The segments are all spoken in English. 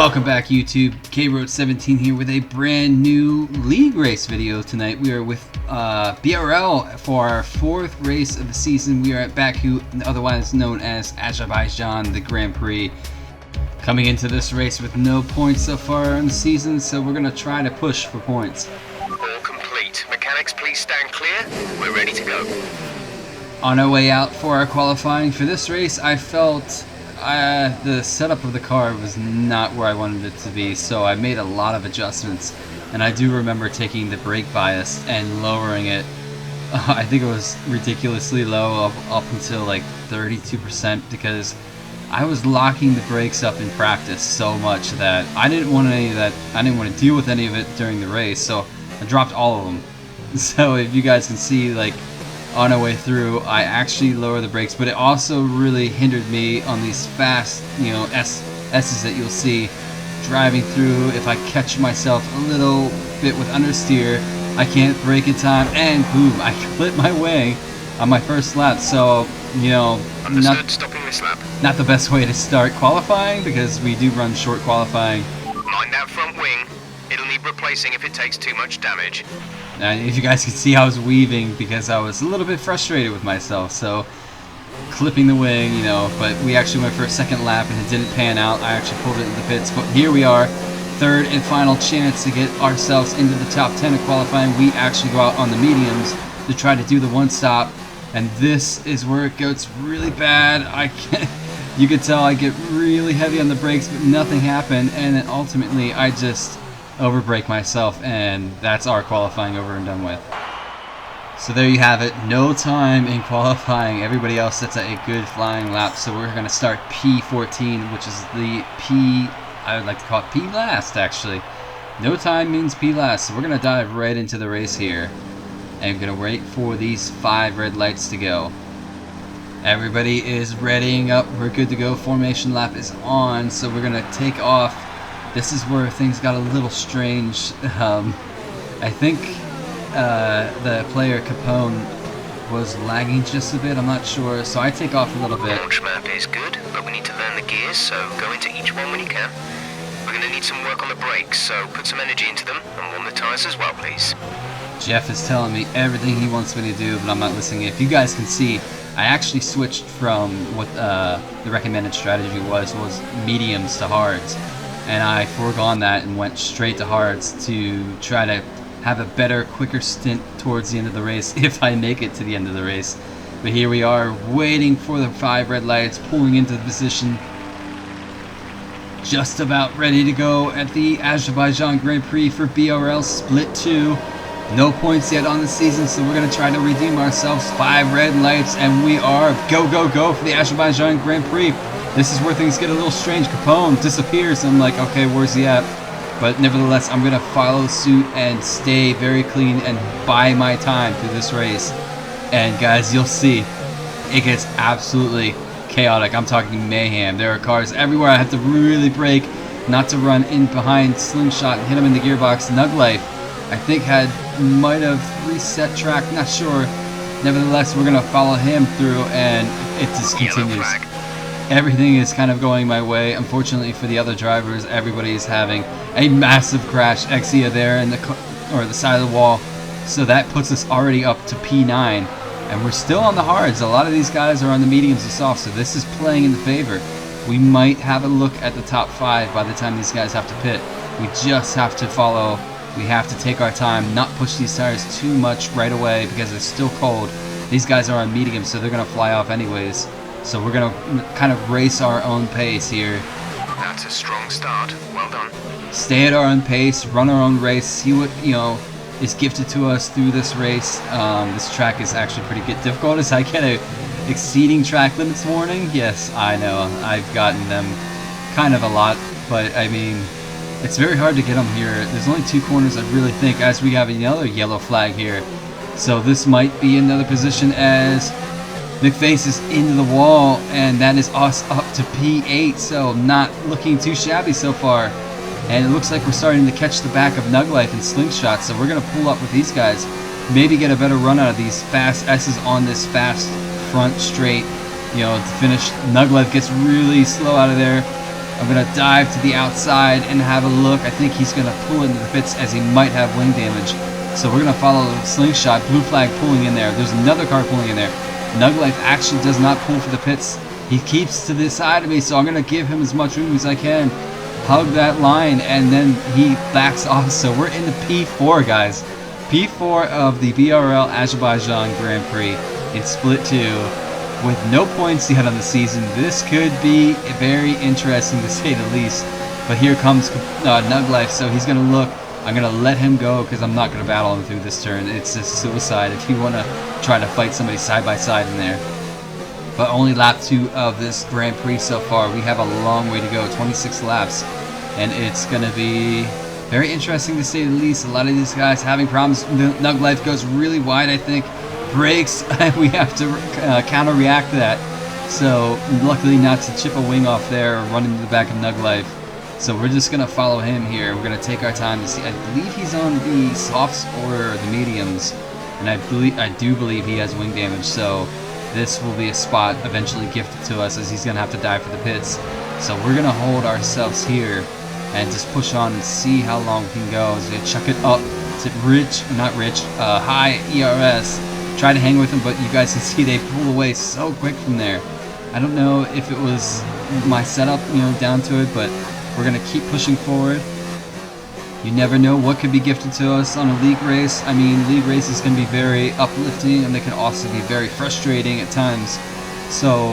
Welcome back, YouTube. KRoad17 here with a brand new league race video tonight. We are with BRL for our fourth race of the season. We are at Baku, otherwise known as Azerbaijan, the Grand Prix. Coming into this race with no points so far in the season, so we're going to try to push for points. All complete. Mechanics, please stand clear. We're ready to go. On our way out for our qualifying for this race, I felt the setup of the car was not where I wanted it to be, so I made a lot of adjustments. And I do remember taking the brake bias and lowering it. I think it was ridiculously low, up until like 32%, because I was locking the brakes up in practice so much that I didn't want any of that. I didn't want to deal with any of it during the race, so I dropped all of them. So if you guys can see, like, on our way through, I actually lowered the brakes, but it also really hindered me on these fast, S's that you'll see driving through. If I catch myself a little bit with understeer, I can't brake in time, and boom, I clip my wing on my first lap. So, Understood. Stopping this lap. Not the best way to start qualifying, because we do run short qualifying. Mind that front wing. It'll need replacing if it takes too much damage. And if you guys can see, I was weaving because I was a little bit frustrated with myself, so clipping the wing, but we actually went for a second lap and it didn't pan out. I actually pulled it in the pits, but here we are, third and final chance to get ourselves into the top 10 of qualifying. We actually go out on the mediums to try to do the one stop, and this is where it gets really bad. You could tell I get really heavy on the brakes, but nothing happened, and then ultimately I just overbrake myself, and that's our qualifying over and done with. So there you have it, no time in qualifying. Everybody else sets a good flying lap, so we're going to start P14, which is the I would like to call it P last, actually. No time means P last, so we're going to dive right into the race here, and we're going to wait for these 5 red lights to go. Everybody is readying up, we're good to go. Formation lap is on, so we're going to take off. This is where things got a little strange. I think the player Capone was lagging just a bit, I'm not sure, so I take off a little bit. Launch map is good, but we need to learn the gears, so go into each one when you can. We're going to need some work on the brakes, so put some energy into them, and warm the tyres as well, please. Jeff is telling me everything he wants me to do, but I'm not listening. If you guys can see, I actually switched from what the recommended strategy was mediums to hards. And I foregone that and went straight to hards to try to have a better, quicker stint towards the end of the race, if I make it to the end of the race. But here we are, waiting for the 5 red lights, pulling into the position. Just about ready to go at the Azerbaijan Grand Prix for BRL Split 2. No points yet on the season, so we're going to try to redeem ourselves. 5 red lights, and we are go, go, go for the Azerbaijan Grand Prix. This is where things get a little strange. Capone disappears. I'm like, okay, where's he at? But nevertheless, I'm going to follow suit and stay very clean and buy my time through this race. And guys, you'll see, it gets absolutely chaotic. I'm talking mayhem. There are cars everywhere. I have to really brake not to run in behind Slingshot and hit him in the gearbox. Nuglife, I think, might have reset track, not sure. Nevertheless, we're going to follow him through, and it just continues. Everything is kind of going my way. Unfortunately for the other drivers, everybody is having a massive crash. Exia there in the side of the wall. So that puts us already up to P9. And we're still on the hards. A lot of these guys are on the mediums and softs, so this is playing in the favor. We might have a look at the top 5 by the time these guys have to pit. We just have to follow. We have to take our time, not push these tires too much right away because they're still cold. These guys are on mediums, so they're going to fly off anyways. So we're going to kind of race our own pace here. That's a strong start. Well done. Stay at our own pace, run our own race, see what, is gifted to us through this race. This track is actually pretty difficult. As I get a exceeding track limits warning. Yes, I know. I've gotten them kind of a lot, but I mean, it's very hard to get them here. There's only 2 corners, I really think, as we have another yellow flag here. So this might be another position as McFace is into the wall, and that is us up to P8, so not looking too shabby so far. And it looks like we're starting to catch the back of Nuglife and Slingshot, so we're going to pull up with these guys. Maybe get a better run out of these fast S's on this fast front straight, to finish. Nuglife gets really slow out of there. I'm going to dive to the outside and have a look. I think he's going to pull into the pits as he might have wing damage. So we're going to follow the slingshot. Blue flag pulling in there. There's another car pulling in there. Nuglife actually does not pull for the pits. He keeps to the side of me, so I'm going to give him as much room as I can. Hug that line, and then he backs off. So we're in the P4, guys. P4 of the BRL Azerbaijan Grand Prix in Split 2. With no points yet on the season, this could be very interesting to say the least. But here comes Nuglife, so he's going to look. I'm going to let him go because I'm not going to battle him through this turn. It's just suicide if you want to try to fight somebody side by side in there. But only lap 2 of this Grand Prix so far. We have a long way to go, 26 laps. And it's going to be very interesting to say the least. A lot of these guys having problems. Nuglife goes really wide, I think. Breaks, and we have to counter-react to that. So, luckily not to chip a wing off there or run into the back of Nuglife. So we're just going to follow him here. We're going to take our time to see. I believe he's on the softs or the mediums. And I do believe he has wing damage. So this will be a spot eventually gifted to us as he's going to have to die for the pits. So we're going to hold ourselves here and just push on and see how long we can go. So we chuck it up to high ERS. Try to hang with him, but you guys can see they pull away so quick from there. I don't know if it was my setup, down to it, but we're going to keep pushing forward. You never know what could be gifted to us on a league race. I mean, league races can be very uplifting, and they can also be very frustrating at times. So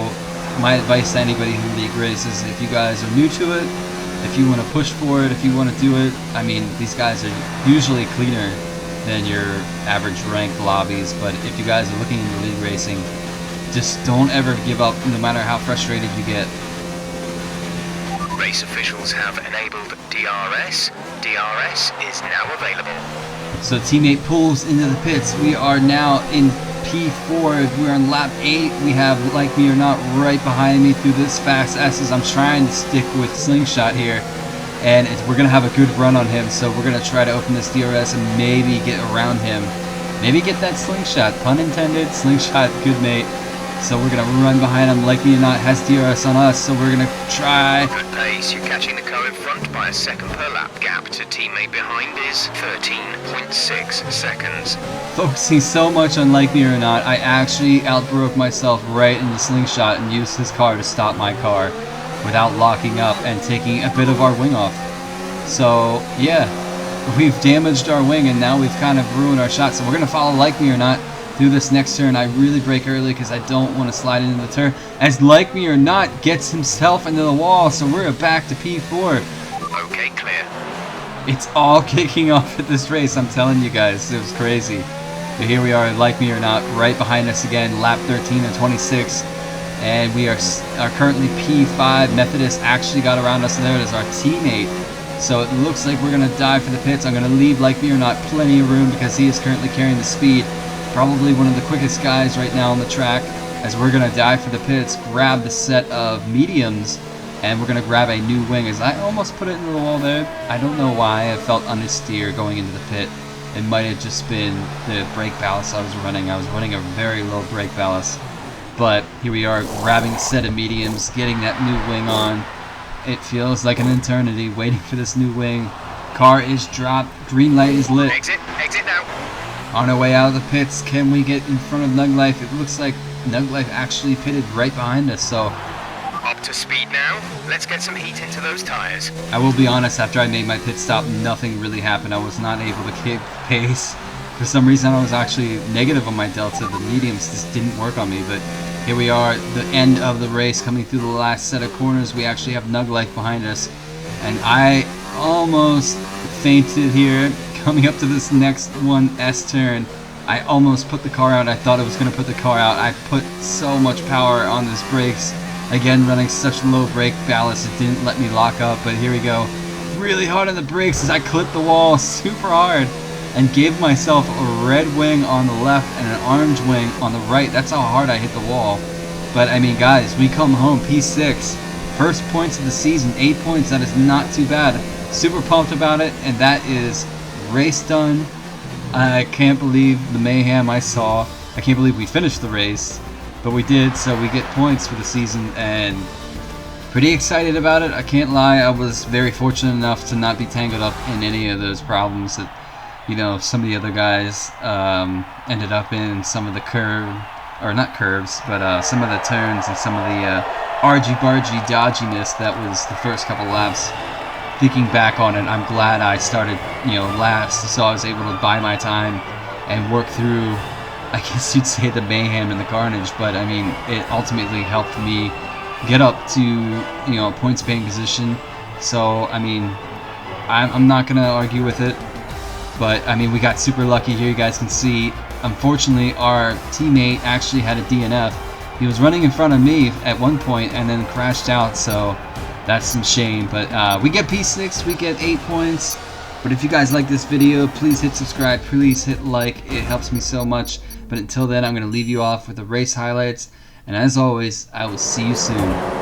my advice to anybody who league races, if you guys are new to it, if you want to push for it, if you want to do it, I mean, these guys are usually cleaner than your average ranked lobbies. But if you guys are looking into league racing, just don't ever give up, no matter how frustrated you get. Race officials have enabled DRS. DRS is now available. So teammate pulls into the pits. We are now in P4. We're on lap 8. We have Like Me or Not right behind me through this fast S's. I'm trying to stick with Slingshot here, and we're going to have a good run on him. So we're going to try to open this DRS and maybe get around him. Maybe get that Slingshot. Pun intended. Slingshot, good mate. So we're going to run behind him. Like Me or Not has DRS on us, so we're going to try. Good pace. You're catching the car in front by a second per lap. Gap to teammate behind is 13.6 seconds. Focusing so much on Like Me or Not, I actually outbroke myself right in the Slingshot and used his car to stop my car without locking up and taking a bit of our wing off. So yeah, we've damaged our wing and now we've kind of ruined our shot. So we're going to follow Like Me or Not through this next turn. I really brake early because I don't want to slide into the turn, as Like Me or Not gets himself into the wall. So we're back to P4. Okay, clear. It's all kicking off at this race, I'm telling you guys. It was crazy. But here we are, Like Me or Not, right behind us again, lap 13 and 26. And we are currently P5. Methodist actually got around us there as our teammate. So it looks like we're going to dive for the pits. I'm going to leave Like Me or Not plenty of room because he is currently carrying the speed. Probably one of the quickest guys right now on the track, as we're going to dive for the pits, grab the set of mediums, and we're going to grab a new wing. As I almost put it into the wall there. I don't know why I felt understeer going into the pit. It might have just been the brake ballast I was running. I was running a very low brake ballast. But here we are, grabbing a set of mediums, getting that new wing on. It feels like an eternity waiting for this new wing. Car is dropped. Green light is lit. Exit now. On our way out of the pits, can we get in front of Nuglife? It looks like Nuglife actually pitted right behind us, so Up to speed now. Let's get some heat into those tires. I will be honest, after I made my pit stop, nothing really happened. I was not able to keep pace. For some reason, I was actually negative on my delta. The mediums just didn't work on me, but here we are, the end of the race, coming through the last set of corners. We actually have Nuglife behind us, and I almost fainted here. Coming up to this next one, S turn, I almost put the car out. I thought I was going to put the car out. I put so much power on this brakes. Again, running such low brake ballast, it didn't let me lock up. But here we go. Really hard on the brakes as I clipped the wall super hard and gave myself a red wing on the left and an orange wing on the right. That's how hard I hit the wall. But I mean, guys, we come home P6. First points of the season, 8 points. That is not too bad. Super pumped about it, and that is race done. I can't believe the mayhem I saw. I can't believe we finished the race, but we did, so we get points for the season, and pretty excited about it. I can't lie. I was very fortunate enough to not be tangled up in any of those problems that, you know, some of the other guys ended up in. Some of the not curves, but some of the turns and some of the argy-bargy dodginess that was the first couple laps. Thinking back on it, I'm glad I started, you know, last, so I was able to buy my time and work through, I guess you'd say, the mayhem and the carnage. But I mean, it ultimately helped me get up to, you know, a points paying position. So I mean, I'm not gonna argue with it, but I mean, we got super lucky here. You guys can see, unfortunately, our teammate actually had a DNF. He was running in front of me at one point and then crashed out, so that's some shame. But we get P6, we get 8 points. But if you guys like this video, please hit subscribe, please hit like, it helps me so much. But until then, I'm going to leave you off with the race highlights, and as always, I will see you soon.